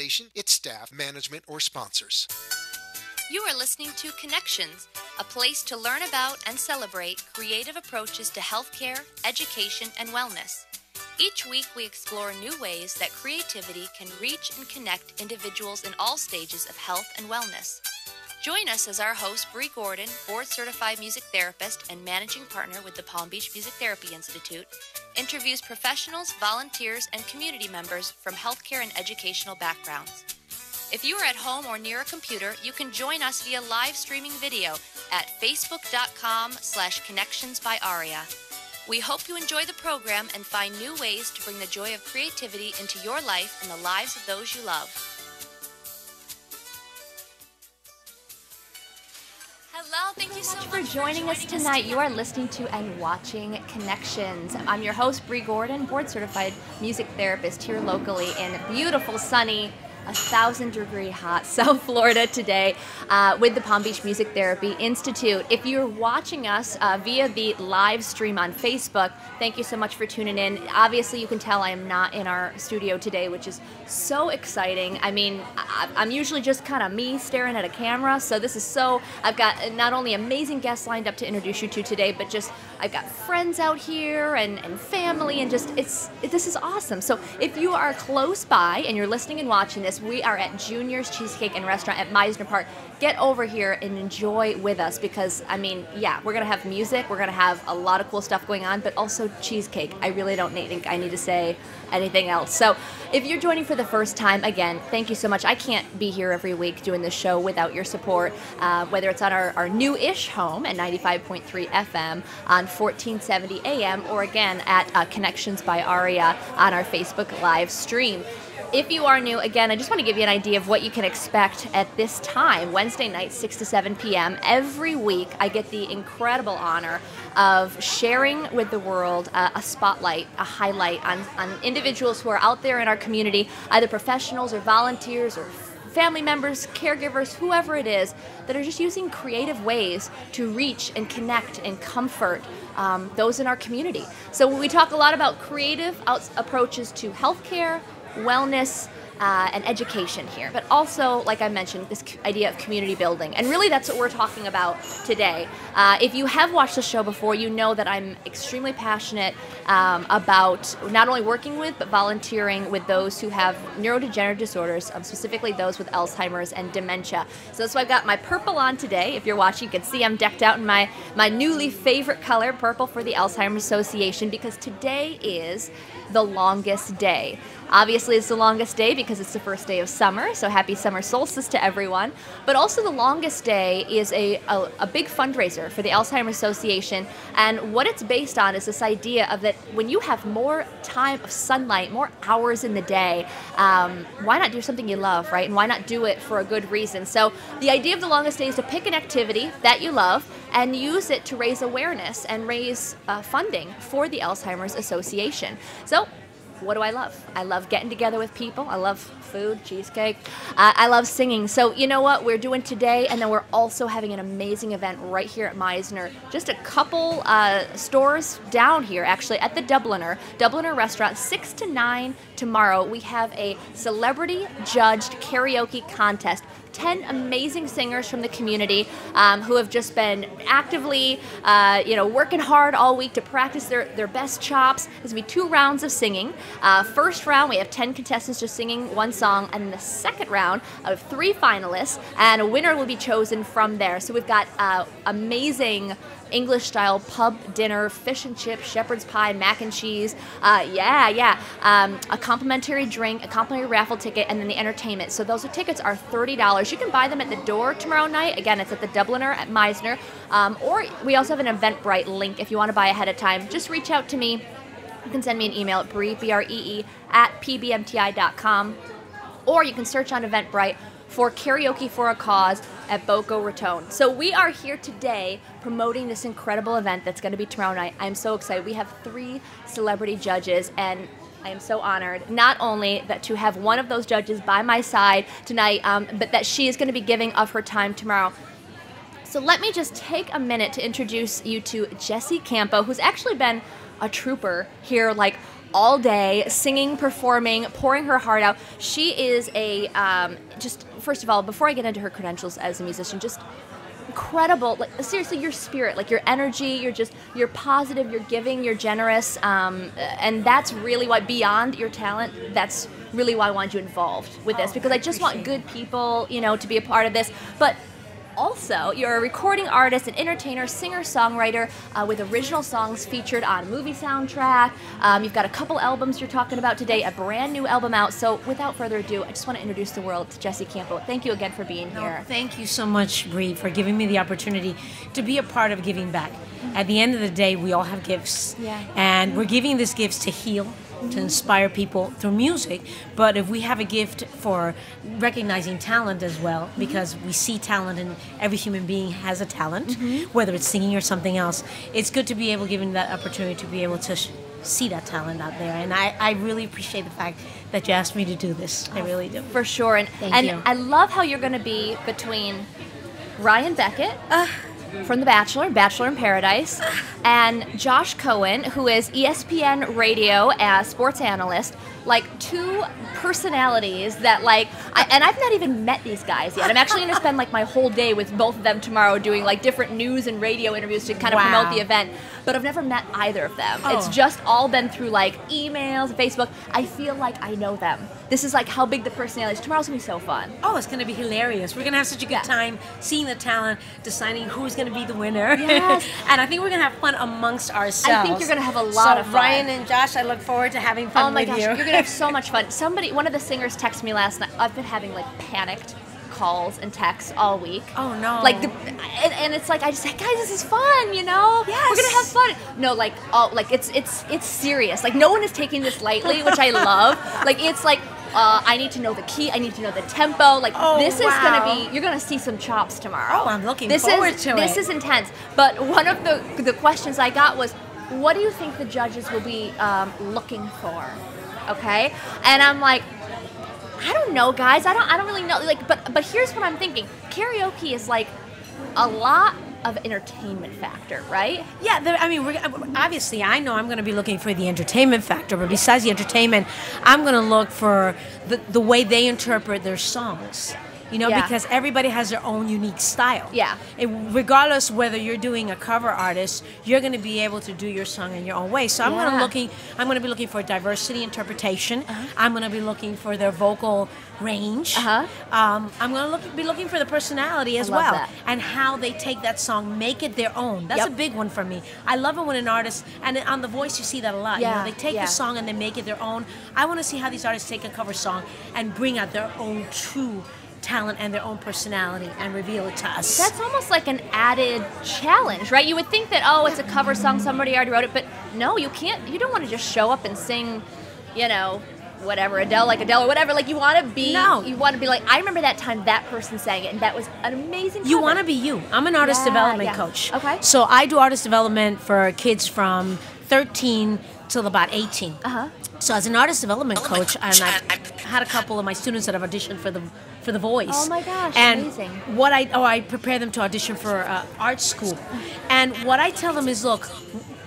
station, its staff, management, or sponsors. You are listening to Connections, a place to learn about and celebrate creative approaches to healthcare, education, and wellness. Each week we explore new ways that creativity can reach and connect individuals in all stages of health and wellness. Join us as our host, Bree Gordon, board-certified music therapist and managing partner with the Palm Beach Music Therapy Institute, interviews professionals, volunteers, and community members from healthcare and educational backgrounds. If you are at home or near a computer, you can join us via live streaming video at facebook.com/connections by Aria. We hope you enjoy the program and find new ways to bring the joy of creativity into your life and the lives of those you love. Hello, thank you so much for joining us tonight. You are listening to and watching Connections. I'm your host, Bree Gordon, board-certified music therapist here locally in beautiful, sunny, 1,000-degree hot South Florida today with the Palm Beach Music Therapy Institute. If you're watching us via the live stream on Facebook, thank you so much for tuning in. Obviously, you can tell I am not in our studio today, which is so exciting. I mean, I'm usually just kind of me staring at a camera, so this is I've got not only amazing guests lined up to introduce you to today, but just I've got friends out here and family, and just this is awesome. So if you are close by and you're listening and watching this, we are at Junior's Cheesecake and Restaurant at Meisner Park. Get over here and enjoy with us because, I mean, yeah, we're going to have music, we're going to have a lot of cool stuff going on, but also cheesecake. I really don't think I need to say anything else. So if you're joining for the first time, again, thank you so much. I can't be here every week doing this show without your support, whether it's on our new-ish home at 95.3 FM on 1470 AM or again at Connections by Aria on our Facebook live stream. If you are new, again, I just want to give you an idea of what you can expect at this time, Wednesday night, 6 to 7 p.m. Every week, I get the incredible honor of sharing with the world a spotlight, a highlight on individuals who are out there in our community, either professionals or volunteers or family members, caregivers, whoever it is, that are just using creative ways to reach and connect and comfort those in our community. So we talk a lot about creative approaches to healthcare, wellness, and education here, but also, like I mentioned, this idea of community building. And really that's what we're talking about today. If you have watched the show before, you know that I'm extremely passionate about not only working with, but volunteering with those who have neurodegenerative disorders, specifically those with Alzheimer's and dementia. So that's why I've got my purple on today. If you're watching, you can see I'm decked out in my newly favorite color, purple, for the Alzheimer's Association, because today is the longest day. Obviously, it's the longest day because it's the first day of summer, so happy summer solstice to everyone. But also the longest day is a big fundraiser for the Alzheimer's Association, and what it's based on is this idea of that when you have more time of sunlight, more hours in the day, why not do something you love, right? And why not do it for a good reason? So the idea of the longest day is to pick an activity that you love and use it to raise awareness and raise funding for the Alzheimer's Association. So what do I love? I love getting together with people. I love food, cheesecake. I love singing. So you know what we're doing today? And then we're also having an amazing event right here at Meisner. Just a couple stores down here, actually, at the Dubliner Restaurant, 6 to 9 tomorrow. We have a celebrity-judged karaoke contest. 10 amazing singers from the community who have just been actively, working hard all week to practice their best chops. There's going to be 2 rounds of singing. First round, we have 10 contestants just singing one song, and in the second round, of 3 finalists, and a winner will be chosen from there. So we've got amazing English-style pub dinner, fish and chips, shepherd's pie, mac and cheese, a complimentary drink, a complimentary raffle ticket, and then the entertainment. So those tickets are $30. You can buy them at the door tomorrow night. Again, it's at the Dubliner at Meisner. Or we also have an Eventbrite link if you want to buy ahead of time. Just reach out to me. You can send me an email at Bree, @pbmti.com, or you can search on Eventbrite for Karaoke for a Cause at Boca Raton. So we are here today promoting this incredible event that's going to be tomorrow night. I'm so excited. We have 3 celebrity judges, and I am so honored not only that to have one of those judges by my side tonight, but that she is going to be giving of her time tomorrow. So let me just take a minute to introduce you to Jessie Campo, who's actually been a trooper here like all day, singing, performing, pouring her heart out. She is a, just, first of all, before I get into her credentials as a musician, just incredible. Like, seriously, your spirit, like your energy, you're positive, you're giving, you're generous, and that's really why, beyond your talent, that's really why I wanted you involved with this, because I just want good people, to be a part of this. But also, you're a recording artist, an entertainer, singer-songwriter with original songs featured on movie soundtrack. You've got a couple albums you're talking about today, a brand new album out. So without further ado, I just want to introduce the world to Jessie Campo. Thank you again for being here. Thank you so much, Bree, for giving me the opportunity to be a part of giving back. At the end of the day, we all have gifts. Yeah. And we're giving these gifts to heal, to inspire people through music. But if we have a gift for recognizing talent as well, because we see talent and every human being has a talent, whether it's singing or something else, it's good to be able, given that opportunity, to be able to see that talent out there. And I really appreciate the fact that you asked me to do this. I really do. For sure. And Thank you. I love how you're going to be between Ryan Beckett from The Bachelor, Bachelor in Paradise, and Josh Cohen, who is ESPN radio as sports analyst. Like, two personalities that, like, and I've not even met these guys yet. I'm actually going to spend, like, my whole day with both of them tomorrow doing, like, different news and radio interviews to kind of promote the event. But I've never met either of them. It's just all been through, like, emails, Facebook. I feel like I know them. This is, like, how big the personality is. Tomorrow's going to be so fun. Oh, it's going to be hilarious. We're going to have such a good time seeing the talent, deciding who's going to be the winner. Yes. And I think we're going to have fun amongst ourselves. I think you're going to have a lot of fun. Ryan and Josh, I look forward to having fun with you. Oh my gosh, you're going to have so much fun. One of the singers texted me last night. I've been having, like, panicked calls and texts all week. Oh no! Like, and it's like, I just said, guys, this is fun, Yes. We're gonna have fun. No, like, it's serious. Like, no one is taking this lightly, which I love. Like, it's like, I need to know the key. I need to know the tempo. Like, this is gonna be. You're gonna see some chops tomorrow. Oh, I'm looking forward to it. This is intense. But one of the questions I got was, what do you think the judges will be looking for? Okay, and I'm like, I don't know, guys. I don't really know. Like, but here's what I'm thinking. Karaoke is like a lot of entertainment factor, right? Yeah, I mean, obviously, I know I'm going to be looking for the entertainment factor, but besides the entertainment, I'm going to look for the way they interpret their songs. Because everybody has their own unique style. Yeah. Regardless whether you're doing a cover artist, you're going to be able to do your song in your own way. So I'm going to be looking for diversity interpretation. I'm going to be looking for their vocal range. I'm going to be looking for the personality as well, that. and how they take that song, make it their own. That's a big one for me. I love it when an artist, and on The Voice you see that a lot. Yeah. They take the song and they make it their own. I want to see how these artists take a cover song and bring out their own true talent and their own personality and reveal it to us. That's almost like an added challenge, right? You would think that, it's a cover song, somebody already wrote it, but no, you can't. You don't want to just show up and sing, whatever, Adele or whatever. Like, you want to be, like, I remember that time that person sang it, and that was an amazing cover. You want to be you. I'm an artist development coach. Okay. So I do artist development for kids from 13 till about 18. So as an artist development coach, and I've had a couple of my students that have auditioned for the Voice. Oh my gosh, and amazing. What I prepare them to audition for art school. And what I tell them is, look,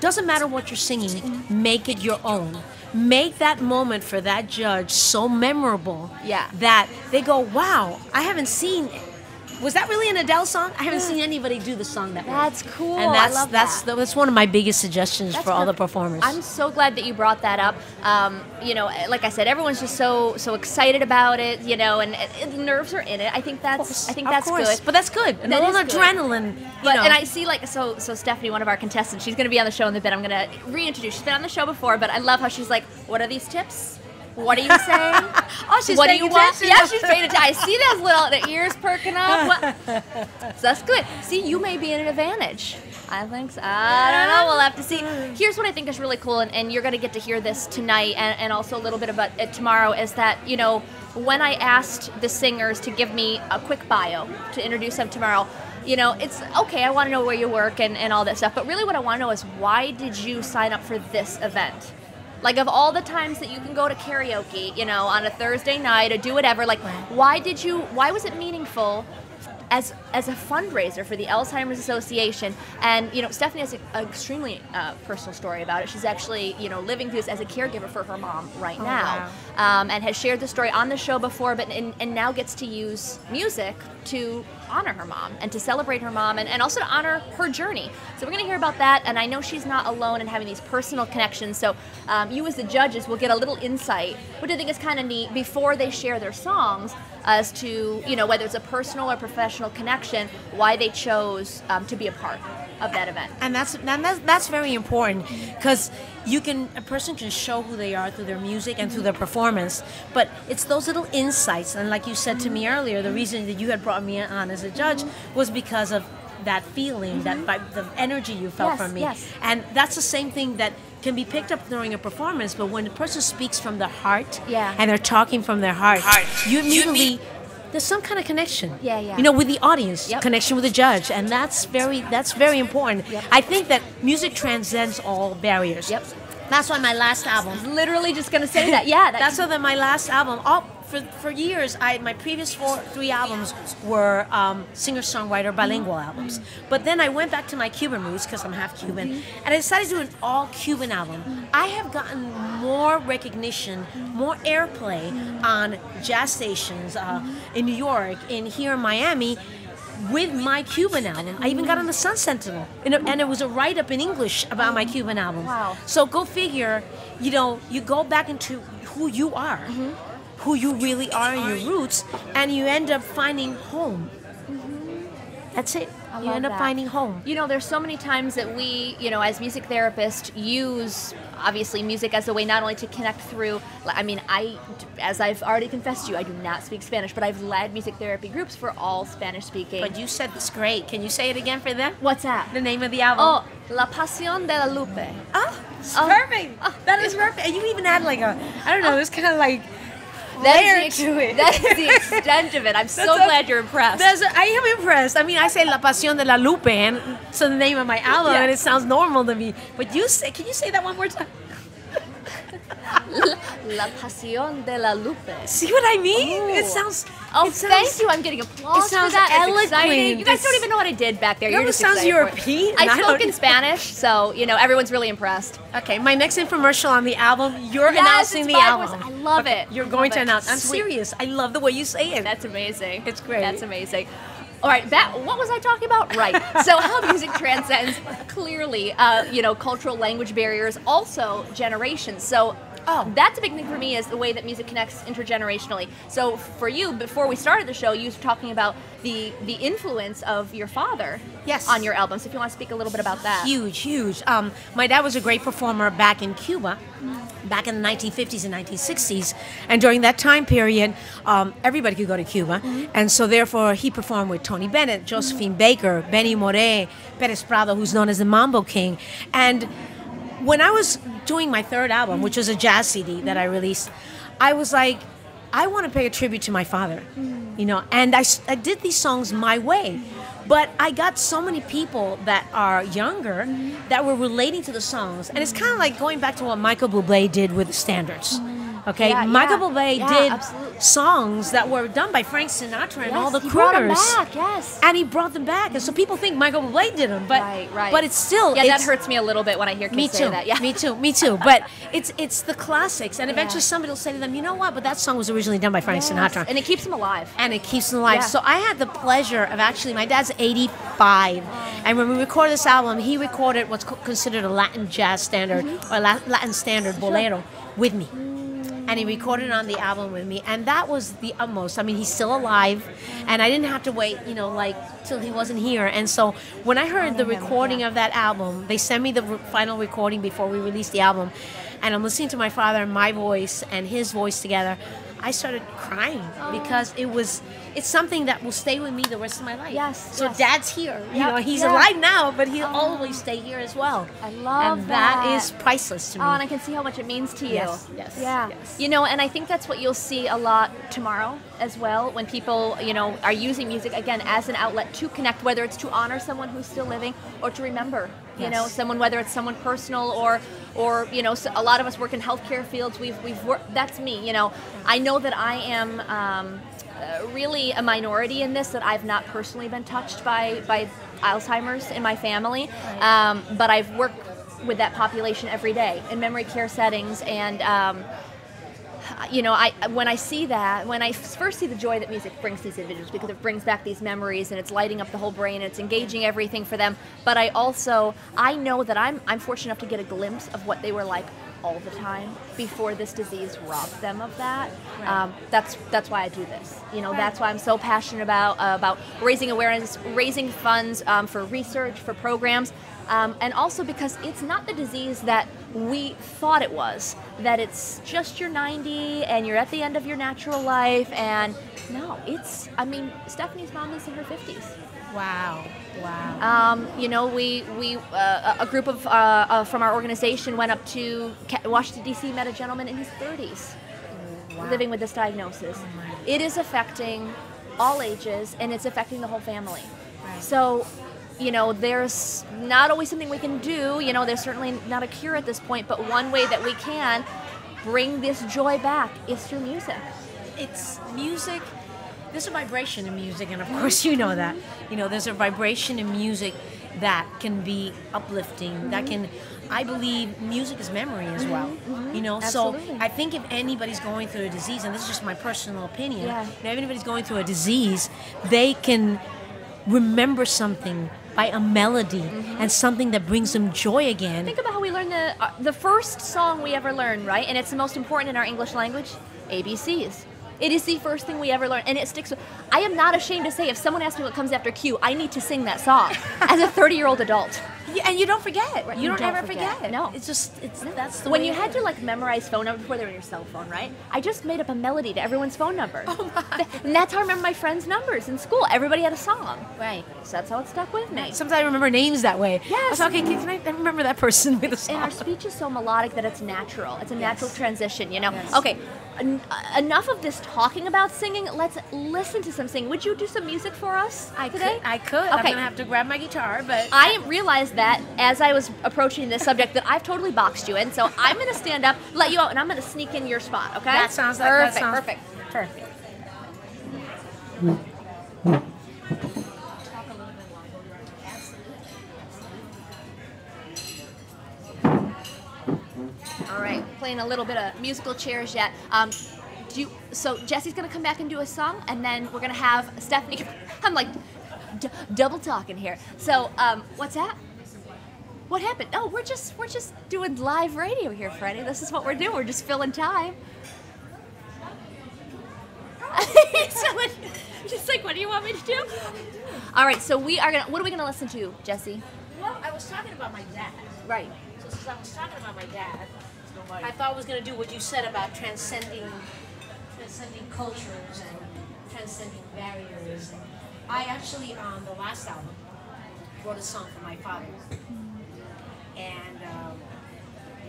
doesn't matter what you're singing, make it your own. Make that moment for that judge so memorable that they go, wow, I haven't seen... Was that really an Adele song? I haven't seen anybody do the song that way. That's cool. And I love that. That's one of my biggest suggestions for all the performers. I'm so glad that you brought that up. Like I said, everyone's just so excited about it, and nerves are in it. I think that's good. But that's good. And a little adrenaline. And I see, like, so Stephanie, one of our contestants, she's going to be on the show in a bit. I'm going to reintroduce. She's been on the show before, but I love how she's like, what are these tips? What are you saying? She's what do paying you want? attention. Yeah, she's paying attention. I see the ears perking up. So that's good. See, you may be at an advantage. I think so. I don't know. We'll have to see. Here's what I think is really cool, and you're going to get to hear this tonight and also a little bit about it tomorrow, is that, when I asked the singers to give me a quick bio to introduce them tomorrow, it's okay, I want to know where you work and all that stuff, but really what I want to know is, why did you sign up for this event? Like, of all the times that you can go to karaoke, on a Thursday night or do whatever, like, why was it meaningful as as a fundraiser for the Alzheimer's Association. And, Stephanie has an extremely personal story about it. She's actually, living through this as a caregiver for her mom right now. Wow. And has shared the story on the show before, but and now gets to use music to honor her mom and to celebrate her mom and also to honor her journey. So we're going to hear about that, and I know she's not alone in having these personal connections. So you as the judges will get a little insight, which I think is kind of neat, before they share their songs, as to, whether it's a personal or professional connection, why they chose to be a part of that event. And that's very important, because a person can show who they are through their music and through their performance, but it's those little insights. And like you said to me earlier, the reason that you had brought me on as a judge was because of that feeling, the energy you felt from me. Yes. And that's the same thing that can be picked up during a performance, but when a person speaks from the heart, and they're talking from their heart, you immediately, there's some kind of connection. Yeah. With the audience, connection with the judge, and that's very important. I think that music transcends all barriers. That's why my last album. Literally just going to say that. Yeah. That's why my last album. For years, my previous three albums were singer-songwriter bilingual albums. But then I went back to my Cuban roots, because I'm half Cuban, and I decided to do an all-Cuban album. I have gotten more recognition, more airplay on jazz stations in New York, here in Miami, with my Cuban album. I even got on the Sun Sentinel, and it was a write-up in English about my Cuban album. Wow. So go figure, you go back into who you are, who you really are in your roots, and you end up finding home. That's it. You end up finding home. There's so many times that we, as music therapists, use obviously music as a way not only to connect through. I mean, as I've already confessed to you, I do not speak Spanish, but I've led music therapy groups for all Spanish-speaking. But you said this great. Can you say it again for them? What's that? The name of the album. Oh, La Pasión de la Lupe. Oh, it's perfect. That is perfect. And you even had like it's kind of like layer to it. That is the extent of it. I'm so glad you're impressed. I am impressed. I mean, I say La Pasión de la Lupe, and it's the name of my album, and it sounds normal to me. But can you say that one more time? La Pasión de la Lupe. See what I mean? Ooh. It sounds. Thank you. I'm getting applause it sounds for that. eloquent. It's exciting. You guys don't even know what I did back there. It sounds European. I spoke in Spanish, so everyone's really impressed. Okay, my next infomercial on the album, you're announcing the album. I love it. You're going to announce. I'm serious. I love the way you say it. That's amazing. It's great. That's amazing. All right, what was I talking about? Right. So how music transcends clearly, cultural language barriers, also generations. So that's a big thing for me, is the way that music connects intergenerationally. So for you, before we started the show, you were talking about the influence of your father on your album. So if you want to speak a little bit about that. Huge. My dad was a great performer back in Cuba, back in the 1950s and 1960s. And during that time period, everybody could go to Cuba. And so therefore, he performed with Tony Bennett, Josephine Baker, Benny Moré, Perez Prado, who's known as the Mambo King. And when I was doing my third album, which was a jazz CD that I released, I was like, I want to pay a tribute to my father, and I did these songs my way. But I got so many people that are younger that were relating to the songs. And it's kind of like going back to what Michael Bublé did with the standards. Okay, Michael Bublé did songs that were done by Frank Sinatra and all the crooners. He brought them back, yes. And he brought them back. And so people think Michael Bublé did them, but but it's still that hurts me a little bit when I hear kids say that. Yeah, me too. But it's the classics, and eventually somebody will say to them, you know what? But that song was originally done by Frank Sinatra, and it keeps them alive. Yeah. So I had the pleasure of my dad's 85, and when we recorded this album, he recorded what's considered a Latin jazz standard or Latin standard bolero with me. And he recorded it on the album with me, and that was the utmost. I mean, he's still alive, and I didn't have to wait, till he wasn't here. And so when I heard the recording of that album, they sent me the final recording before we released the album, and I'm listening to my father and my voice and his voice together. I started crying because it's something that will stay with me the rest of my life. Yes. So Dad's here. He's alive now, but he'll always stay here as well. I love and that is priceless to me. Oh, and I can see how much it means to you. Yes. Yeah. Yes. And I think that's what you'll see a lot tomorrow as well, when people, are using music again as an outlet to connect, whether it's to honor someone who's still living or to remember, someone, whether it's someone personal or so a lot of us work in healthcare fields. We've worked. That's me. I know that I am really a minority in this, that I've not personally been touched by Alzheimer's in my family, but I've worked with that population every day in memory care settings, and when I see that, when I first see the joy that music brings these individuals, because it brings back these memories and it's lighting up the whole brain and it's engaging everything for them, but I know that I'm fortunate enough to get a glimpse of what they were like all the time before this disease robbed them of that. Right. That's why I do this. Right. That's why I'm so passionate about raising awareness, raising funds for research, for programs, and also because it's not the disease that we thought it was, that it's just you're 90 and you're at the end of your natural life, and no, Stephanie's mom is in her 50s. Wow. We a group of from our organization went up to Washington, D.C., met a gentleman in his 30s living with this diagnosis. It is affecting all ages, and it's affecting the whole family. Right. So, there's not always something we can do. There's certainly not a cure at this point, but one way that we can bring this joy back is through music. It's music. There's a vibration in music, and of course you know that. There's a vibration in music that can be uplifting, that can, I believe music is memory as well. So I think if anybody's going through a disease, and this is just my personal opinion, if anybody's going through a disease, they can remember something by a melody and something that brings them joy again. Think about how we learned the first song we ever learned, right? And it's the most important in our English language, ABCs. It is the first thing we ever learned, and it sticks with. I am not ashamed to say, if someone asks me what comes after Q, I need to sing that song as a 30-year-old adult. And you don't forget. Right? You don't ever forget. No. That's the way. When you had to memorize phone numbers before they were on your cell phone, right? I just made up a melody to everyone's phone number. Oh my. And that's how I remember my friends' numbers in school. Everybody had a song. Right. So that's how it stuck with me. Sometimes I remember names that way. Yes. I was okay, can I remember that person with a song? And our speech is so melodic that it's natural. It's a natural transition, Yes. Okay. Enough of this talking about singing. Let's listen to some singing. Would you do some music for us today? I could. Okay. I'm going to have to grab my guitar, but I realized that as I was approaching this subject that I've totally boxed you in, so I'm going to stand up, let you out, and I'm going to sneak in your spot, okay? That sounds like perfect. Perfect. All right, playing a little bit of musical chairs yet. So Jesse's going to come back and do a song, and then we're going to have Stephanie. I'm like double talking here. So what's that? What happened? Oh, we're just doing live radio here, Freddie. This is what we're doing. We're just filling time. Just like, what do you want me to do? All right, so what are we gonna listen to, Jesse? Well, I was talking about my dad. Right. So since I was talking about my dad, I thought I was gonna do what you said about transcending cultures and transcending barriers. And I actually, on the last album, wrote a song for my father. And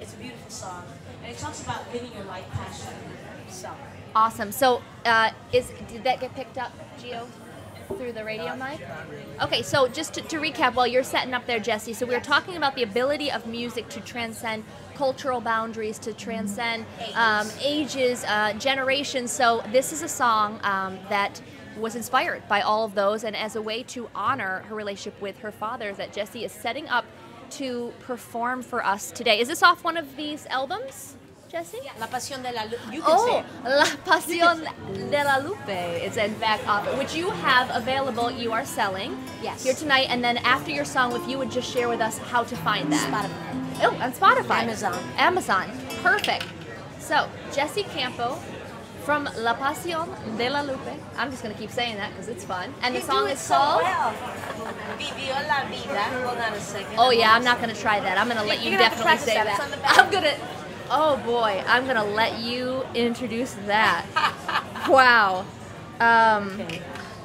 it's a beautiful song, and it talks about living your life passionately. So awesome. So, did that get picked up, Gio, through the radio mic? Okay. So just to recap, while you're setting up there, Jesse. So we were talking about the ability of music to transcend cultural boundaries, to transcend ages, generations. So this is a song that was inspired by all of those, and as a way to honor her relationship with her father, that Jesse is setting up to perform for us today. Is this off one of these albums, Jesse? Yeah. La Pasión de la Lupe. La Pasión de la Lupe is in fact off, which you have available, you are selling here tonight, and then after your song, if you would just share with us how to find that. Spotify. Oh, on Spotify. Amazon. Perfect. So, Jesse Campo from La Pasión de la Lupe. I'm just going to keep saying that because it's fun. And the song is called Vivió la Vida. Hold on a second. Oh yeah, I'm not going to try that. I'm going to let you definitely say that. I'm going to, oh boy, I'm going to let you introduce that. Wow.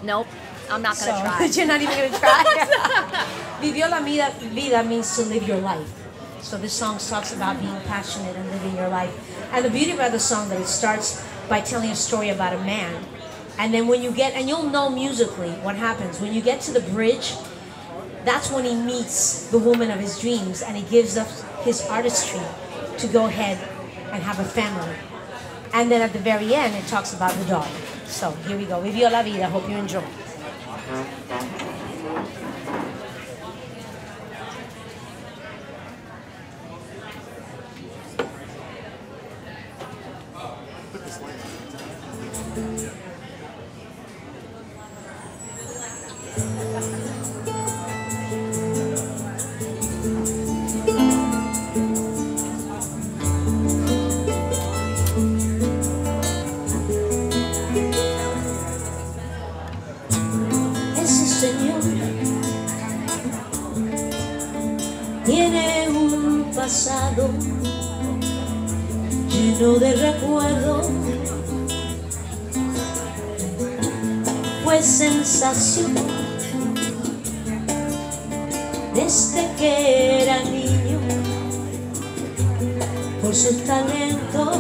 Nope, I'm not going to try. You're not even going to try? Vivió la vida means to live your life. So this song talks about being passionate and living your life. And the beauty about the song that it starts by telling a story about a man. And then when you get, and you'll know musically what happens, when you get to the bridge, that's when he meets the woman of his dreams, and he gives up his artistry to go ahead and have a family. And then at the very end, it talks about the daughter. So here we go. Vivió la vida. Hope you enjoy. Ese señor tiene un pasado lleno de recuerdos. Fue sensación desde que era niño por sus talentos.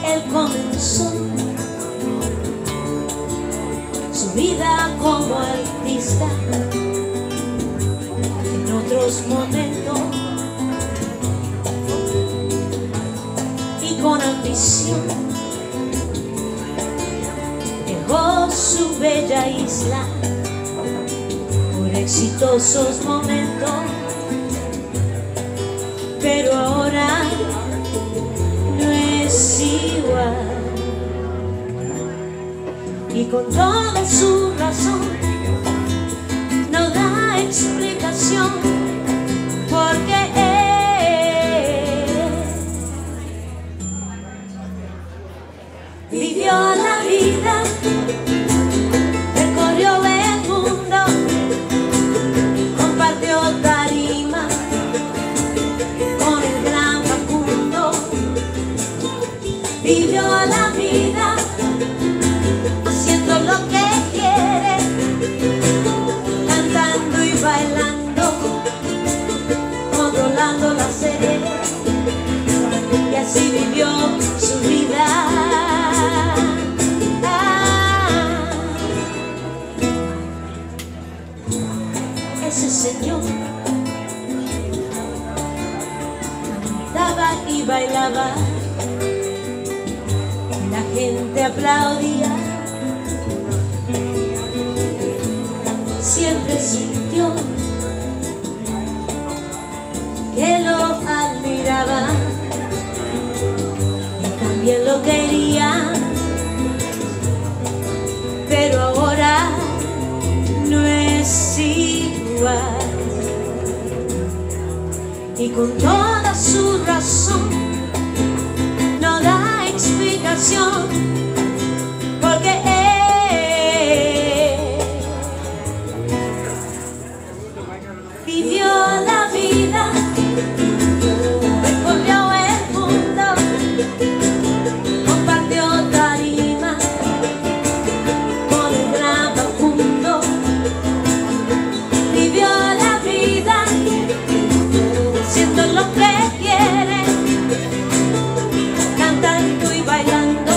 Él comenzó su vida como artista en otros momentos y con ambición dejó su bella isla por exitosos momentos, pero ahora no es igual. Y con toda su razón no da explicación porque él vivió la vida, recorrió el mundo, compartió tarima con el gran Facundo. Vivió la vida haciendo lo que quiere, cantando y bailando, controlando la sed, y así vivió su vida. Ese señor cantaba y bailaba, la gente aplaudía. Siempre sintió que lo admiraba y también lo quería, pero ahora no es igual. Y con toda su razón no da explicación porque vivió la vida, recorrió el mundo, compartió tarima con el gran Facundo. Vivió la vida haciendo lo que quiere, cantando y bailando,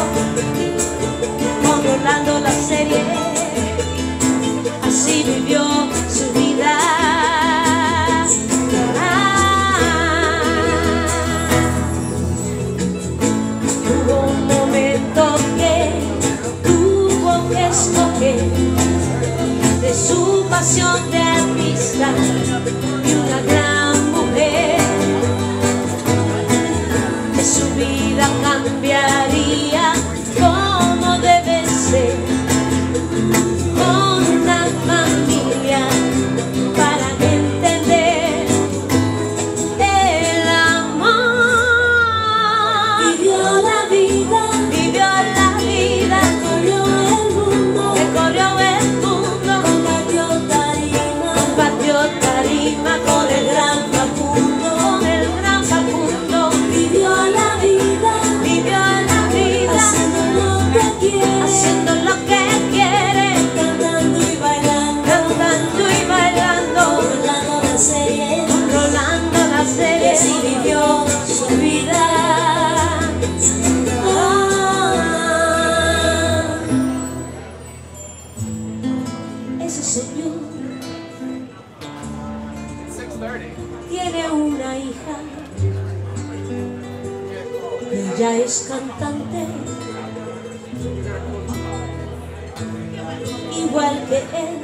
igual que él,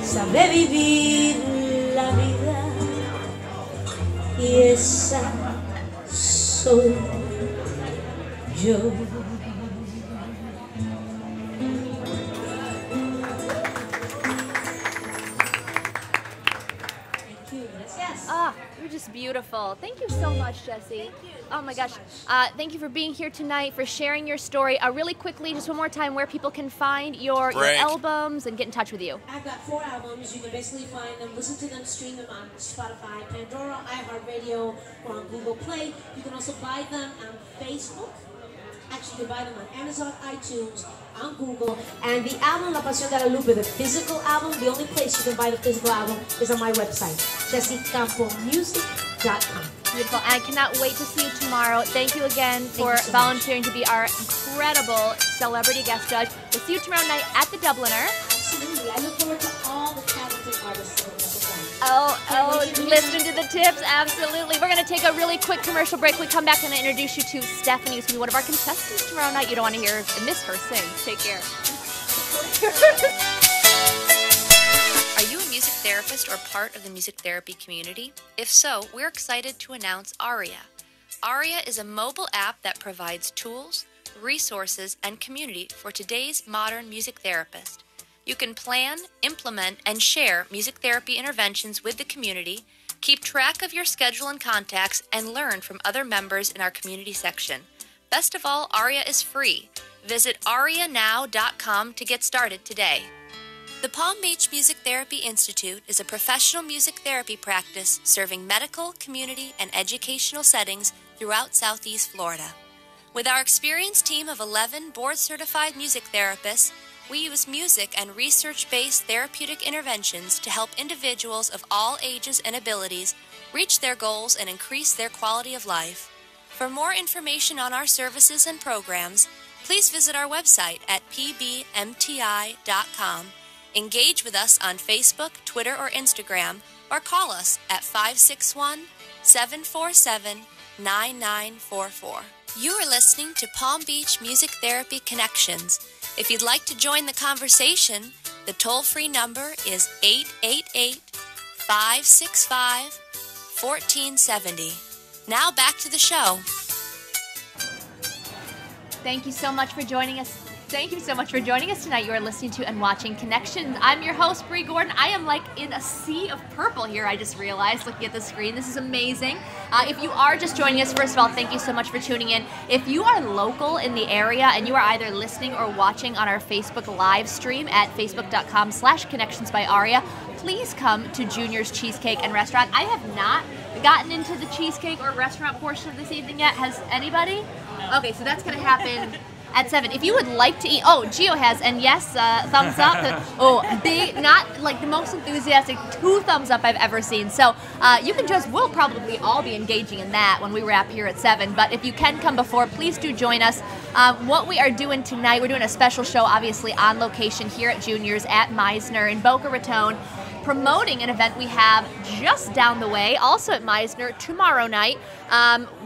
sabe vivir la vida y esa soy yo. Ah, you're just beautiful. Thank you so much, Jessie. Oh my gosh. Thank you for being here tonight, for sharing your story. Really quickly, just one more time, where people can find your albums and get in touch with you. I've got 4 albums. You can basically find them, listen to them, stream them on Spotify, Pandora, iHeartRadio, or on Google Play. You can also buy them on Facebook. Actually, you can buy them on Amazon, iTunes, on Google. And the album La Pasión de la Lupe, the physical album, the only place you can buy the physical album is on my website, jessiecampomusic.com. Beautiful. And I cannot wait to see you tomorrow. Thank you again for volunteering to be our incredible celebrity guest judge. We'll see you tomorrow night at the Dubliner. Absolutely. I look forward to all the talented artists that will perform. Listen to the tips. Absolutely. We're going to take a really quick commercial break. We come back and I introduce you to Stephanie, who's going to be one of our contestants tomorrow night. You don't want to miss her sing. Take care. Are you a music therapist or part of the music therapy community? If so, we're excited to announce Aria. Aria is a mobile app that provides tools, resources, and community for today's modern music therapist. You can plan, implement, and share music therapy interventions with the community, keep track of your schedule and contacts, and learn from other members in our community section. Best of all, Aria is free. Visit arianow.com to get started today. The Palm Beach Music Therapy Institute is a professional music therapy practice serving medical, community, and educational settings throughout Southeast Florida. With our experienced team of 11 board-certified music therapists, we use music and research-based therapeutic interventions to help individuals of all ages and abilities reach their goals and increase their quality of life. For more information on our services and programs, please visit our website at pbmti.com, engage with us on Facebook, Twitter, or Instagram, or call us at 561-747-9944. You are listening to Palm Beach Music Therapy Connections. If you'd like to join the conversation, the toll-free number is 888-565-1470. Now back to the show. Thank you so much for joining us. Thank you so much for joining us tonight. You are listening to and watching Connections. I'm your host, Bree Gordon. I am like in a sea of purple here, I just realized, looking at the screen. This is amazing. If you are just joining us, first of all, thank you so much for tuning in. If you are local in the area and you are either listening or watching on our Facebook live stream at facebook.com/connections by Aria, please come to Junior's Cheesecake and Restaurant. I have not gotten into the cheesecake or restaurant portion of this evening yet. Has anybody? Okay, so that's going to happen at 7. If you would like to eat, Gio has, and yes, thumbs up. Big, not like the most enthusiastic 2 thumbs up I've ever seen. So you can just, we'll probably all be engaging in that when we wrap here at 7. But if you can come before, please do join us. What we are doing tonight, we're doing a special show, obviously, on location here at Junior's at Meisner in Boca Raton, promoting an event we have just down the way, also at Meisner, tomorrow night,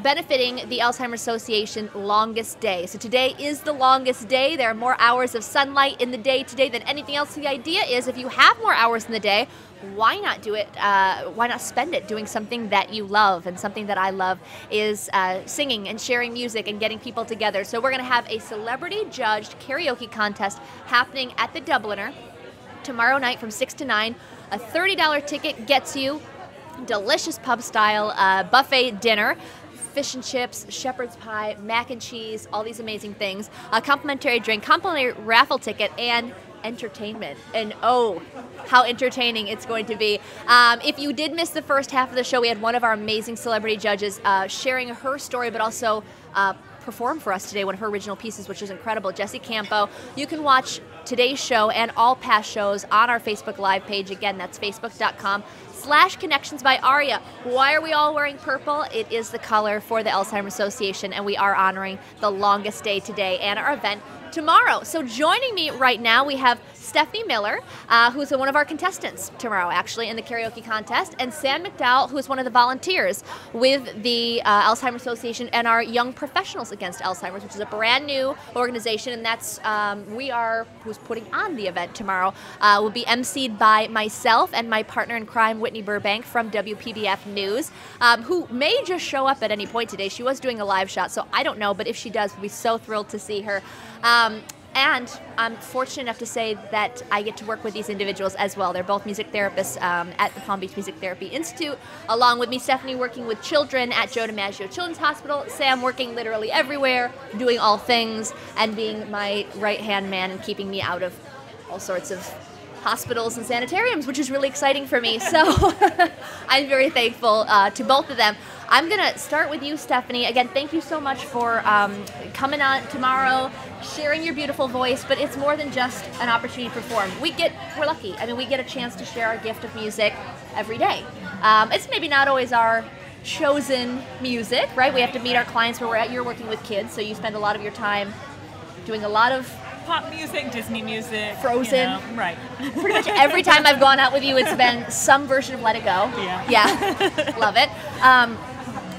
benefiting the Alzheimer's Association Longest Day. So today is the longest day. There are more hours of sunlight in the day today than anything else. So the idea is, if you have more hours in the day, why not do it? Why not spend it doing something that you love? And something that I love is singing and sharing music and getting people together. So we're going to have a celebrity-judged karaoke contest happening at the Dubliner tomorrow night from 6 to 9. A $30 ticket gets you delicious pub-style buffet dinner, fish and chips, shepherd's pie, mac and cheese, all these amazing things, a complimentary drink, complimentary raffle ticket, and entertainment. And oh, how entertaining it's going to be. If you did miss the first half of the show, we had one of our amazing celebrity judges sharing her story, but also perform for us today one of her original pieces, which is incredible, Jessie Campo. You can watch today's show and all past shows on our Facebook Live page. Again, that's facebook.com/connections by Aria. Why are we all wearing purple? It is the color for the Alzheimer's Association, and we are honoring the longest day today and our event tomorrow. So joining me right now, we have Stephanie Miller, who's one of our contestants tomorrow, actually, in the karaoke contest, and Sam McDowell, who is one of the volunteers with the Alzheimer's Association and our Young Professionals Against Alzheimer's, which is a brand new organization, and that's who's putting on the event tomorrow. Will be emceed by myself and my partner in crime, Whitney Burbank from WPBF News, who may just show up at any point today. She was doing a live shot, so I don't know, but if she does, we'll be so thrilled to see her. And I'm fortunate enough to say that I get to work with these individuals as well. They're both music therapists at the Palm Beach Music Therapy Institute, along with me, Stephanie, working with children at Joe DiMaggio Children's Hospital, Sam working literally everywhere, doing all things, and being my right-hand man and keeping me out of all sorts of hospitals and sanitariums, which is really exciting for me. So I'm very thankful to both of them. I'm going to start with you, Stephanie. Again, thank you so much for coming on tomorrow, sharing your beautiful voice, but it's more than just an opportunity to perform. We're lucky. I mean, we get a chance to share our gift of music every day. It's maybe not always our chosen music, right? We have to meet our clients where we're at. You're working with kids, so you spend a lot of your time doing a lot of pop music, Disney music, Frozen. Right. Pretty much every time I've gone out with you, it's been some version of Let It Go. Yeah. Love it.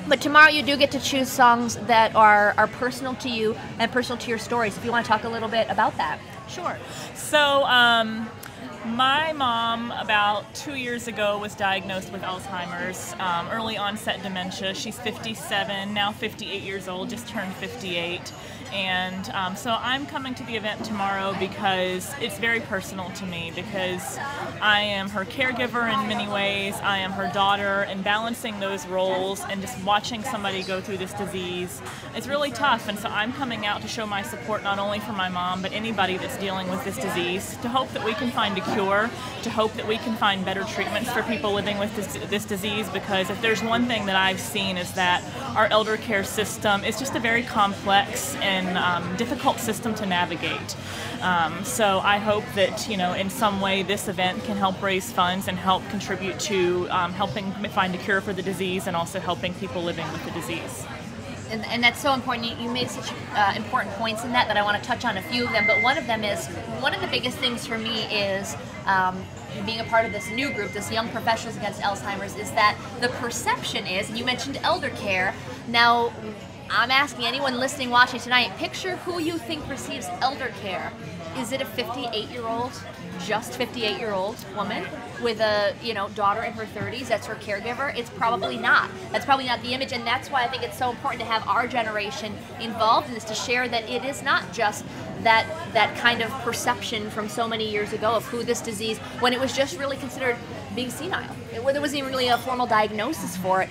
But tomorrow you do get to choose songs that are personal to you and personal to your stories. If you want to talk a little bit about that. Sure. So, my mom, about 2 years ago, was diagnosed with Alzheimer's, early onset dementia. She's 57, now 58 years old, just turned 58. And so I'm coming to the event tomorrow because it's very personal to me, because I am her caregiver in many ways. I am her daughter, and balancing those roles and just watching somebody go through this disease, it's really tough. And so I'm coming out to show my support not only for my mom, but anybody that's dealing with this disease, to hope that we can find a cure, to hope that we can find better treatments for people living with this disease, because if there's one thing that I've seen is that our elder care system is just a very complex and difficult system to navigate. So I hope that, in some way this event can help raise funds and help contribute to helping find a cure for the disease, and also helping people living with the disease. And that's so important. You made such important points in that I want to touch on a few of them. But one of them is, one of the biggest things for me is being a part of this new group, this Young Professionals Against Alzheimer's, is that the perception is, and you mentioned elder care. Now, I'm asking anyone listening, watching tonight, picture who you think receives elder care. Is it a 58-year-old, just 58-year-old woman with a daughter in her 30s that's her caregiver? It's probably not. That's probably not the image, and that's why I think it's so important to have our generation involved in this, to share that it is not just that kind of perception from so many years ago of who this disease, when it was just really considered being senile. There wasn't even really a formal diagnosis for it.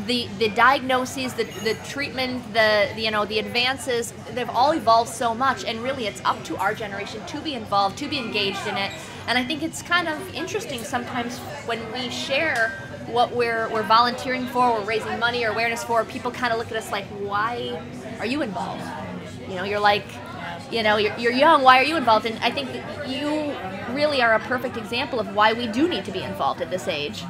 The diagnoses, the treatment, the advances, they've all evolved so much, and really it's up to our generation to be involved, to be engaged in it. And I think it's kind of interesting sometimes when we share what we're volunteering for, we're raising money or awareness for, people kind of look at us like, why are you involved? You're like, you're young, why are you involved? And I think that you really are a perfect example of why we do need to be involved at this age.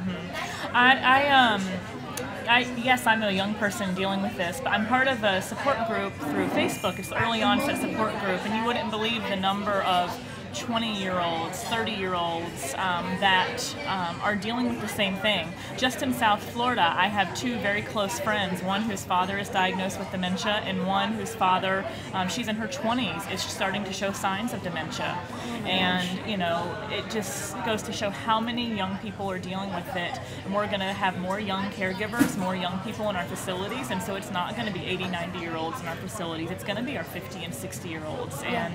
Yes, I'm a young person dealing with this, but I'm part of a support group through Facebook. It's the early onset support group, and you wouldn't believe the number of 20-year-olds, 30-year-olds that are dealing with the same thing. Just in South Florida, I have two very close friends, one whose father is diagnosed with dementia, and one whose father, she's in her 20s, is starting to show signs of dementia. And, it just goes to show how many young people are dealing with it. And we're going to have more young caregivers, more young people in our facilities, and so it's not going to be 80, 90-year-olds in our facilities. It's going to be our 50 and 60-year-olds. And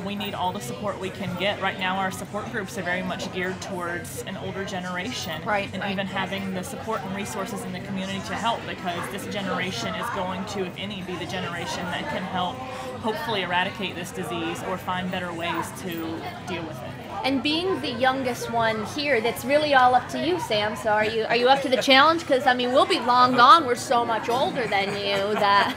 we need all the support we can get. Right now, our support groups are very much geared towards an older generation, and even having the support and resources in the community to help, because this generation is going to, if any, be the generation that can help hopefully eradicate this disease or find better ways to deal with it. And being the youngest one here, that's really all up to you, Sam. So are you up to the challenge? Because, we'll be long gone. We're so much older than you that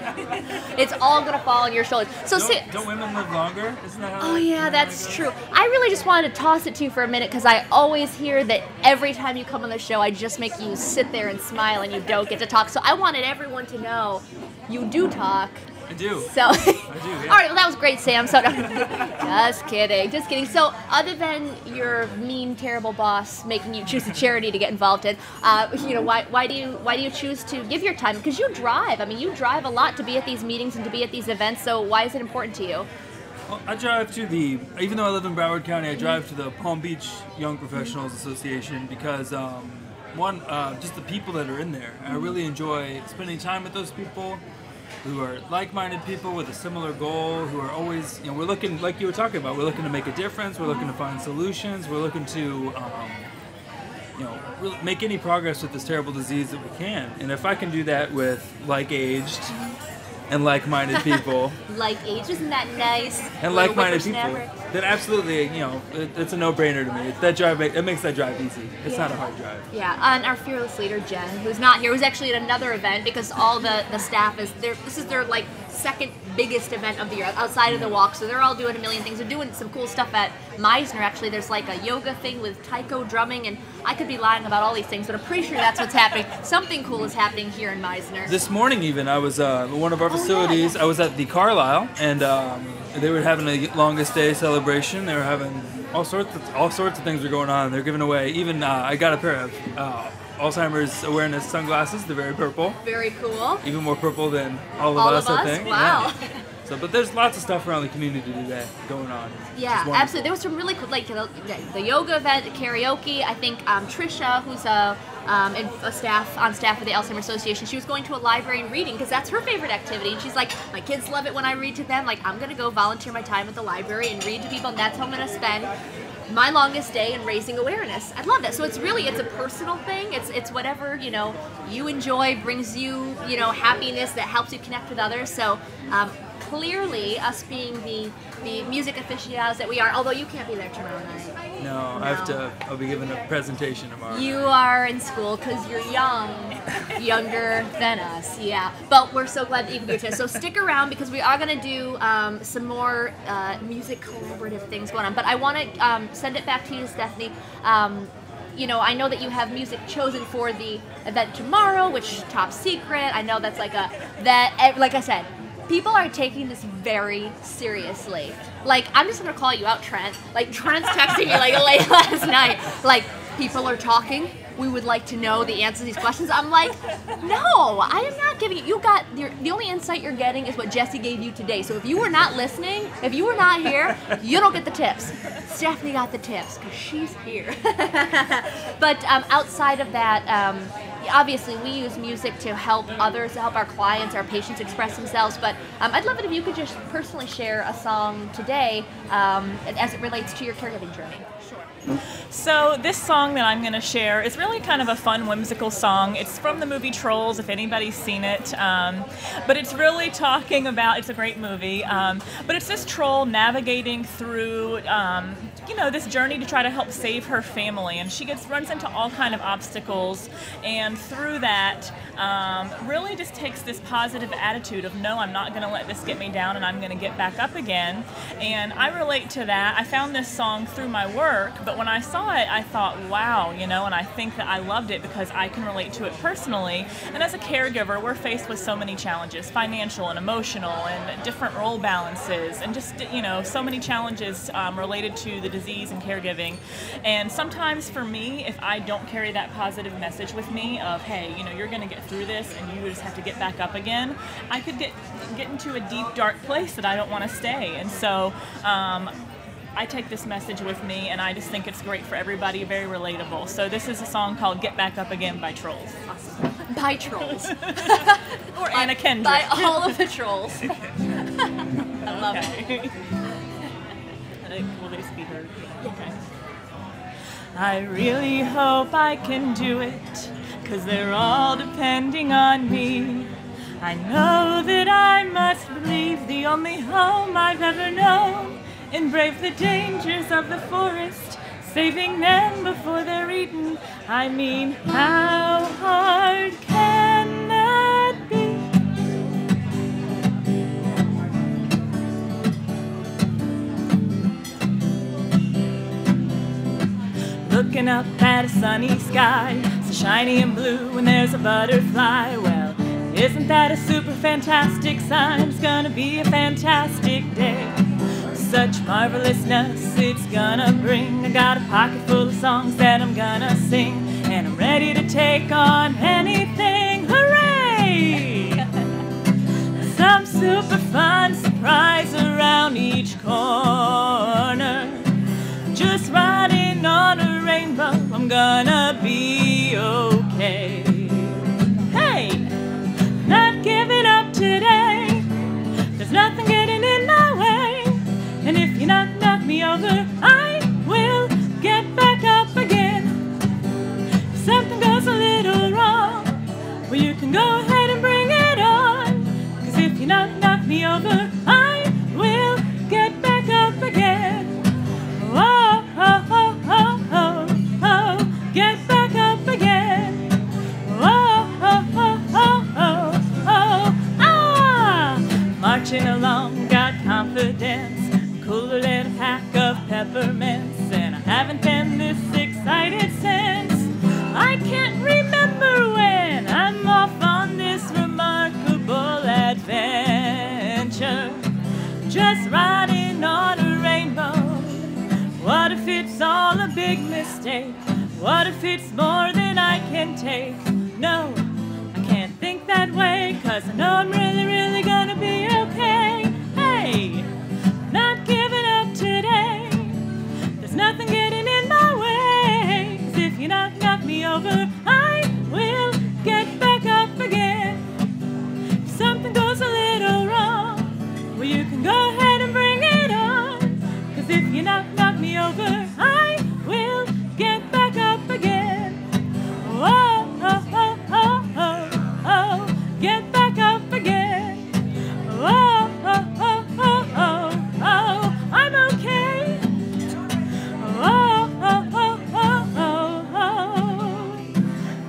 it's all going to fall on your shoulders. So don't women live longer? Isn't that how? Oh, yeah, that's true. I really just wanted to toss it to you for a minute, because I always hear that every time you come on the show, I just make you sit there and smile and you don't get to talk. So I wanted everyone to know you do talk, I do. So, I do, yeah. all right, well, that was great, Sam. So, just kidding, just kidding. So, other than your mean, terrible boss making you choose a charity to get involved in, why do you choose to give your time? Because you drive. I mean, you drive a lot to be at these meetings and to be at these events. So, why is it important to you? Well, I drive to even though I live in Broward County, I drive to the Palm Beach Young Professionals Association because, just the people that are in there. I really enjoy spending time with those people who are like-minded people with a similar goal, who are always, we're looking, like you were talking about, we're looking to make a difference, we're looking to find solutions, we're looking to, really make any progress with this terrible disease that we can. And if I can do that with like-aged and like-minded people. Like-aged, isn't that nice? And like-minded people. Then absolutely, it's a no-brainer to me. It makes that drive easy. It's not a hard drive. Yeah, and our fearless leader, Jen, who's not here, was actually at another event because all the staff is there. This is their second biggest event of the year outside of the walk, so they're all doing a million things. They're doing some cool stuff at Meisner. Actually, there's like a yoga thing with taiko drumming, and I could be lying about all these things, but I'm pretty sure that's what's happening. Something cool is happening here in Meisner. This morning, even I was one of our facilities. I was at the Carlisle, and they were having a longest day celebration. They were having all sorts of things were going on. They're giving away. Even I got a pair of Alzheimer's awareness sunglasses. They're very purple. Very cool. Even more purple than all of us, I think. Wow. Yeah. So, but there's lots of stuff around the community today going on. Yeah, absolutely. There was some really cool, like the yoga event, karaoke. I think Trisha, who's on staff with the Alzheimer's Association, she was going to a library and reading because that's her favorite activity. And she's like, my kids love it when I read to them. Like, I'm going to go volunteer my time at the library and read to people, and that's how I'm going to spend my longest day in raising awareness. I love that. So it's a personal thing. It's whatever, you enjoy, brings you, happiness that helps you connect with others. So clearly, us being the music aficionados that we are, although you can't be there tomorrow night. No, I'll be giving a presentation tomorrow. You are in school because you're younger than us, yeah. But we're so glad that you can be here today. So stick around because we are going to do some more music collaborative things going on. But I want to send it back to you, Stephanie. I know that you have music chosen for the event tomorrow, which is top secret. I know that's like I said, people are taking this very seriously. Like, I'm just gonna call you out, Trent. Like, Trent's texting me like late last night. Like, people are talking. We would like to know the answers to these questions. I'm like, no, I am not giving you. The only insight you're getting is what Jesse gave you today. So if you were not listening, if you were not here, you don't get the tips. Stephanie got the tips because she's here. But outside of that, obviously we use music to help others, to help our clients, our patients express themselves, but I'd love it if you could just personally share a song today as it relates to your caregiving journey. So this song that I'm going to share is really kind of a fun, whimsical song. It's from the movie Trolls, if anybody's seen it. But it's really talking about, it's a great movie, but it's this troll navigating through, this journey to try to help save her family. And she runs into all kind of obstacles. And through that, really just takes this positive attitude of, no, I'm not going to let this get me down and I'm going to get back up again. And I relate to that. I found this song through my work, but when I saw it, I thought, wow, and I think that I loved it because I can relate to it personally. And as a caregiver, we're faced with so many challenges, financial and emotional and different role balances and just, so many challenges related to the disease and caregiving. And sometimes for me, if I don't carry that positive message with me of, hey, you're going to get through this and you just have to get back up again, I could get into a deep, dark place that I don't want to stay. And so I take this message with me, and I just think it's great for everybody, very relatable. So this is a song called Get Back Up Again by Trolls. Awesome. By Trolls. Or Anna Kendrick. By all of the trolls. I love it. Will this be heard? Okay. I really hope I can do it, 'cause they're all depending on me. I know that I must believe the only home I've ever known, and brave the dangers of the forest, saving them before they're eaten. I mean, how hard can that be? Looking up at a sunny sky, so shiny and blue, and there's a butterfly. Well, Isn't that a super fantastic sign? It's gonna be a fantastic day. Such marvelousness it's gonna bring. I got a pocket full of songs that I'm gonna sing, and I'm ready to take on anything. Hooray! Some super fun surprise around each corner. Just riding on a rainbow, I'm gonna be okay. Hey, not giving up today. There's nothing getting in my way. And if you knock me over, I will get back up again. If something goes a little wrong, well, you can go ahead and bring it on. 'Cause if you knock me over, I will get back up again. Oh, oh, oh, oh, oh, oh, get back up again. Oh, oh, oh, oh, oh, oh, ah! Marching along, got confidence. Cooler than a pack of peppermints, and I haven't been this excited since I can't remember when. I'm off on this remarkable adventure, just riding on a rainbow. What if it's all a big mistake? What if it's more than I can take? No, I can't think that way, 'cause I know I'm really, really gonna be okay. Hey, not giving up today. There's nothing getting in my way. 'Cause if you knock me over, I will get back up again. If something goes a little wrong, well, you can go ahead and bring it on. 'Cause if you knock me over, I will get back up again. Oh, oh, oh, oh, oh, oh, get back up again. Oh, oh, oh, oh, oh, oh, I'm okay. Oh, oh, oh, oh, oh, oh.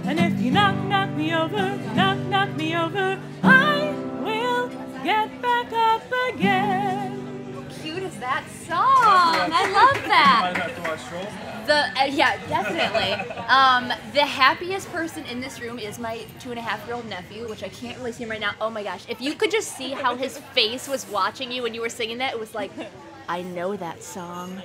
And if you knock me over, knock me over, I will get back up again. How cute is that song? I love that. Might have to watch Trolls now. Yeah, definitely. The happiest person in this room is my 2.5-year-old nephew, which I can't really see him right now. Oh my gosh. If you could just see how his face was watching you when you were singing that, it was like, I know that song.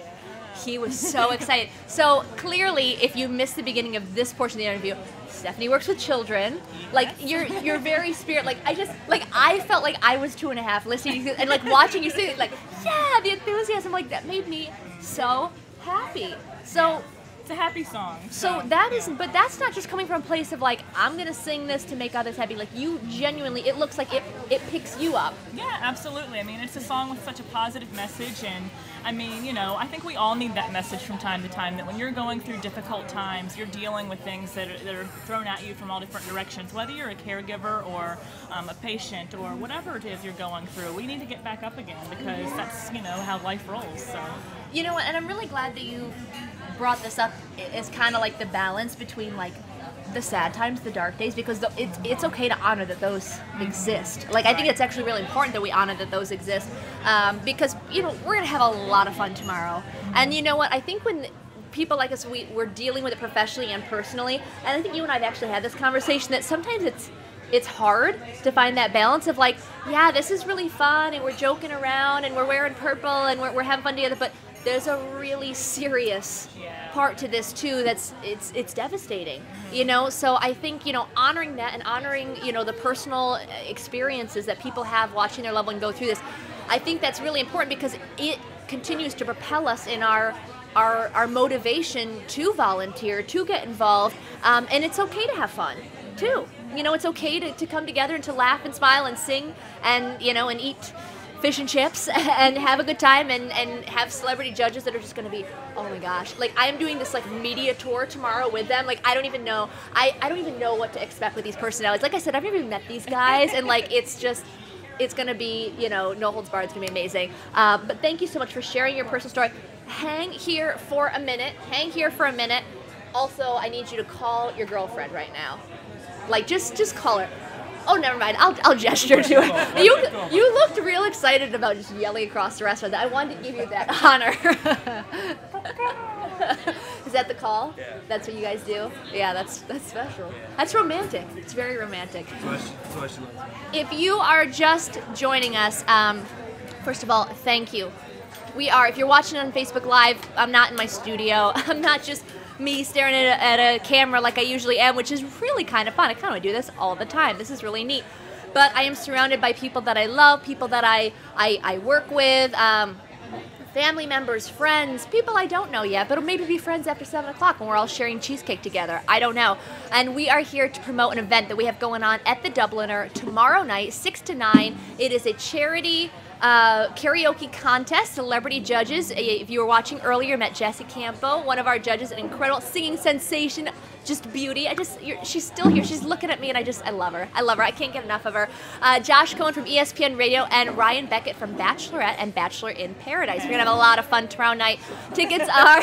He was so excited. So clearly, if you missed the beginning of this portion of the interview, Stephanie works with children. Like you're very spirit. Like I felt like I was 2.5 listening to, and like watching you sing. Like yeah, the enthusiasm like that made me so happy. So It's a happy song. so that is, but that's not just coming from a place of like I'm gonna sing this to make others happy. Like you genuinely, it looks like it picks you up. Yeah, absolutely. I mean, it's a song with such a positive message, and I mean, you know, I think we all need that message from time to time, that when you're going through difficult times, you're dealing with things that are thrown at you from all different directions, whether you're a caregiver or a patient or whatever it is you're going through. We need to get back up again, because that's, you know, how life rolls. So, You know what? And I'm really glad that you brought this up as kind of like the balance between like the sad times, the dark days, because it's okay to honor that those exist. Like I think it's actually really important that we honor that those exist, because you know we're gonna have a lot of fun tomorrow. And you know what? I think when people like us, we're dealing with it professionally and personally, and I think you and I have actually had this conversation that sometimes it's hard to find that balance of like, yeah, this is really fun and we're joking around and we're wearing purple and we're having fun together, but there's a really serious part to this too that's it's devastating, you know. So I think, you know, honoring that and honoring, you know, the personal experiences that people have watching their loved one go through this, I think that's really important, because it continues to propel us in our motivation to volunteer, to get involved, and it's okay to have fun too. You know, it's okay to come together and to laugh and smile and sing and, you know, and eat fish and chips and have a good time and have celebrity judges that are just going to be, oh my gosh. Like, I am doing this, like, media tour tomorrow with them. Like, I don't even know. I don't even know what to expect with these personalities. Like I said, I've never even met these guys, and, like, it's going to be, you know, no holds barred. It's going to be amazing. But thank you so much for sharing your personal story. Hang here for a minute. Also, I need you to call your girlfriend right now. Like, just call her. Oh, never mind. I'll gesture to her. You looked real excited about just yelling across the restaurant. I wanted to give you that honor. that the call? Yeah. That's what you guys do? Yeah, that's special. That's romantic. It's very romantic. That's why she loves me. If you are just joining us, first of all, thank you. If you're watching on Facebook Live, I'm not in my studio. I'm not just me staring at a camera like I usually am, which is really kind of fun. I kind of do this all the time. This is really neat. But I am surrounded by people that I love, people that I work with, family members, friends, people I don't know yet, but maybe be friends after 7 o'clock when we're all sharing cheesecake together. I don't know. And we are here to promote an event that we have going on at the Dubliner tomorrow night, 6 to 9. It is a charity karaoke contest. Celebrity judges. If you were watching earlier, met Jessie Campo, one of our judges, an incredible singing sensation, just beauty. She's still here. She's looking at me, and I love her. I love her. I can't get enough of her. Josh Cohen from ESPN Radio and Ryan Beckett from Bachelorette and Bachelor in Paradise. We're gonna have a lot of fun tomorrow night. Tickets are.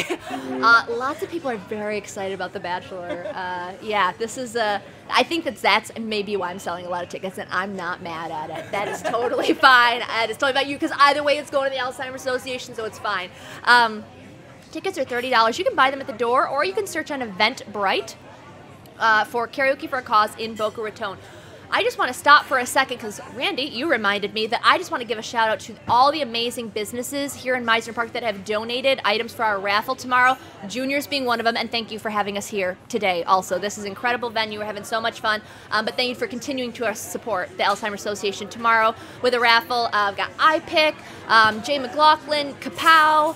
Lots of people are very excited about The Bachelor. Yeah, this is I think that's maybe why I'm selling a lot of tickets, and I'm not mad at it. That is totally fine. It's totally about you, because either way, it's going to the Alzheimer's Association, so it's fine. Tickets are $30. You can buy them at the door, or you can search on Eventbrite for Karaoke for a Cause in Boca Raton. I just want to stop for a second because, Randy, you reminded me that I just want to give a shout out to all the amazing businesses here in Meisner Park that have donated items for our raffle tomorrow, Juniors being one of them, and thank you for having us here today also. This is an incredible venue. We're having so much fun, but thank you for continuing to support the Alzheimer's Association tomorrow with a raffle. I've got iPick, Jay McLaughlin, Kapow,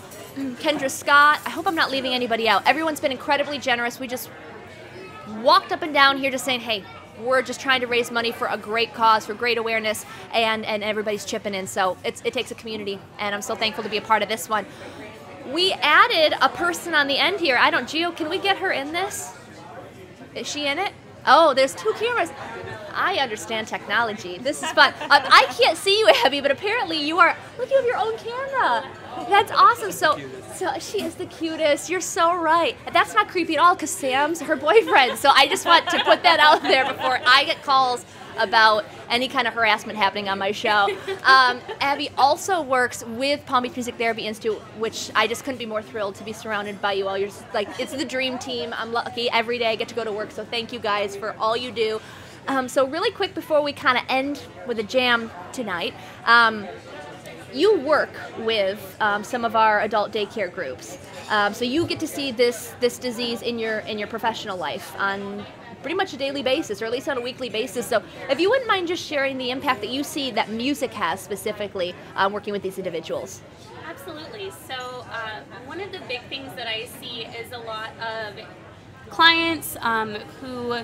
Kendra Scott. I hope I'm not leaving anybody out. Everyone's been incredibly generous. We just walked up and down here just saying, hey, we're just trying to raise money for a great cause, for great awareness, and everybody's chipping in. So it takes a community, and I'm so thankful to be a part of this one. We added a person on the end here. Gio, can we get her in this? Is she in it? Oh, there's 2 cameras. I understand technology. This is fun. I can't see you, Abby, but apparently you are. Look, you have your own camera. That's awesome. So she is the cutest. You're so right. That's not creepy at all because Sam's her boyfriend. So I just want to put that out there before I get calls about any kind of harassment happening on my show. Abby also works with Palm Beach Music Therapy Institute, which I just couldn't be more thrilled to be surrounded by you all. You're just like, it's the dream team. I'm lucky every day I get to go to work. So thank you guys for all you do. So really quick before we kind of end with a jam tonight, you work with some of our adult daycare groups. So you get to see this disease in your professional life on pretty much a daily basis, or at least on a weekly basis. So if you wouldn't mind just sharing the impact that you see that music has specifically working with these individuals. Absolutely. So one of the big things that I see is a lot of clients who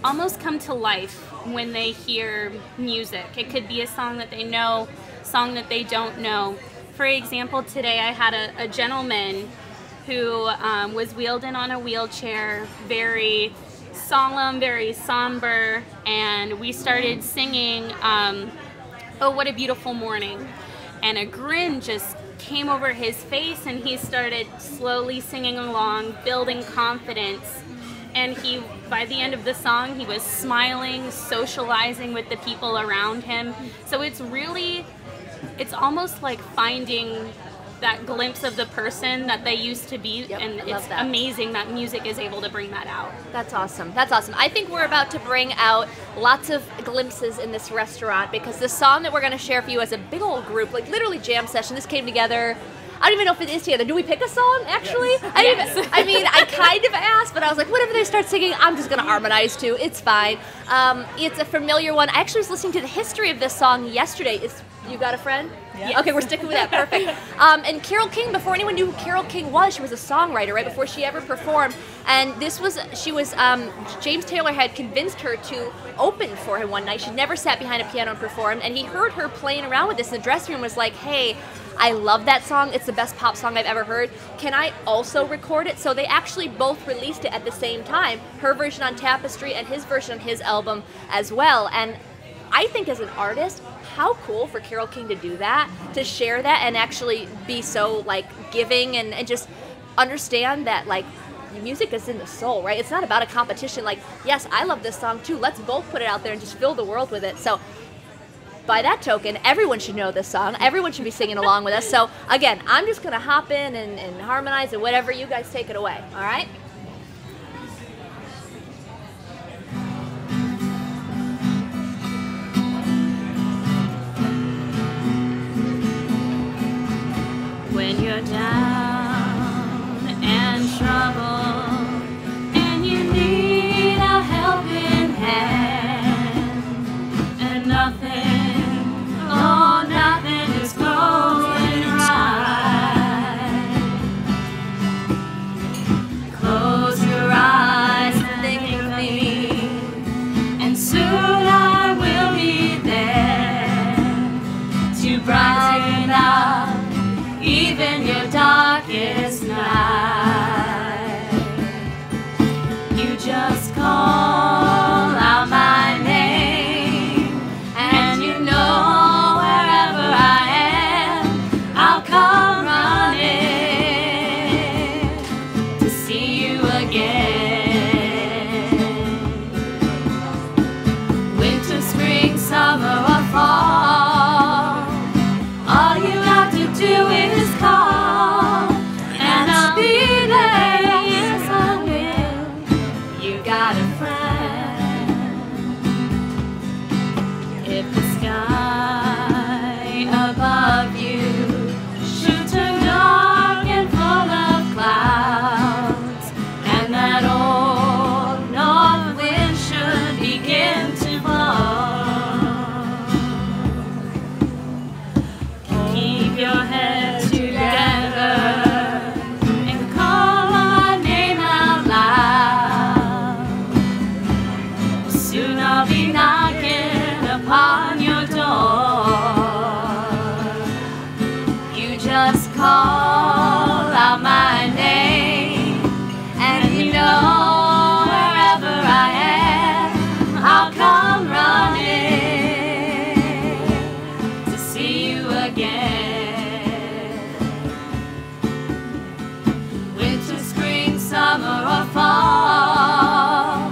almost come to life when they hear music. It could be a song that they know, song that they don't know. For example, today I had a gentleman who was wheeled in on a wheelchair, very solemn, very somber, and we started singing Oh What a Beautiful Morning, and a grin just came over his face, and he started slowly singing along, building confidence. And by the end of the song, he was smiling, socializing with the people around him. So it's almost like finding that glimpse of the person that they used to be. Yep, and it's amazing that music is able to bring that out. That's awesome. That's awesome. I think we're about to bring out lots of glimpses in this restaurant, because the song that we're going to share for you as a big old group, like literally jam session, this came together. I don't even know if it is together. Do we pick a song, actually? Yes. I kind of asked, but I was like, whatever they start singing, I'm just going to harmonize to. It's fine. It's a familiar one. I actually was listening to the history of this song yesterday. You Got a Friend? Yeah. Okay, we're sticking with that. Perfect. And Carole King, before anyone knew who Carole King was, she was a songwriter, right, before she ever performed. And James Taylor had convinced her to open for him one night. She'd never sat behind a piano and performed, and he heard her playing around with this in the dressing room, was like, hey, I love that song. It's the best pop song I've ever heard. Can I also record it? So they actually both released it at the same time, her version on Tapestry and his version on his album as well. And I think as an artist, how cool for Carole King to do that, to share that and actually be so like giving and just understand that like music is in the soul, right? It's not about a competition. Like, yes, I love this song too. Let's both put it out there and just fill the world with it. So by that token, everyone should know this song. Everyone should be singing along with us. So again, I'm just gonna hop in and harmonize and whatever. You guys take it away. All right. When you're down and troubled and you need a helping hand and nothing, oh nothing is going right. Close your eyes and think of me, and soon I will be there to brighten up even your darkest night. You just call out my name, and you know wherever I am, I'll come running to see you again. Winter, spring, summer, or fall, all you have to do is call, and I'll be there. Yes, I will. You got a friend. If the sky above you should turn dark and full of clouds, and that old north wind should begin to blow, keep your head together and call my name out loud. Soon I'll be knocking upon your door. You just call out my name, and you know wherever I am, I'll come running to see you again. Winter, spring, summer, or fall,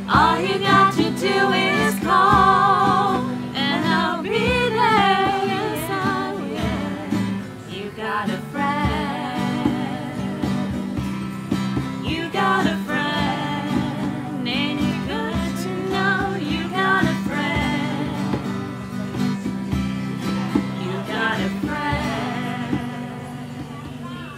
all you got to do is call, and I'll be there. Yes, I will. You got a friend. You got a friend. Ain't it good to know you got a friend? You got a friend.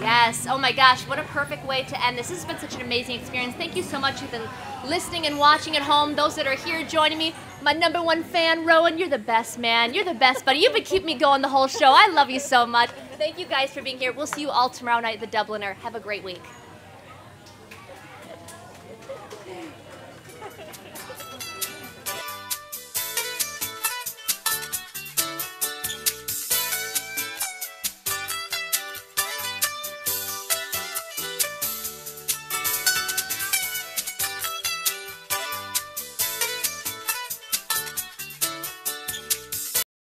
Yes. Oh my gosh, what a perfect way to end this. This has been such an amazing experience. Thank you so much. You've been listening and watching at home. Those that are here joining me, my #1 fan, Rowan, you're the best, man. You're the best, buddy. You've been keeping me going the whole show. I love you so much. Thank you guys for being here. We'll see you all tomorrow night at the Dubliner. Have a great week.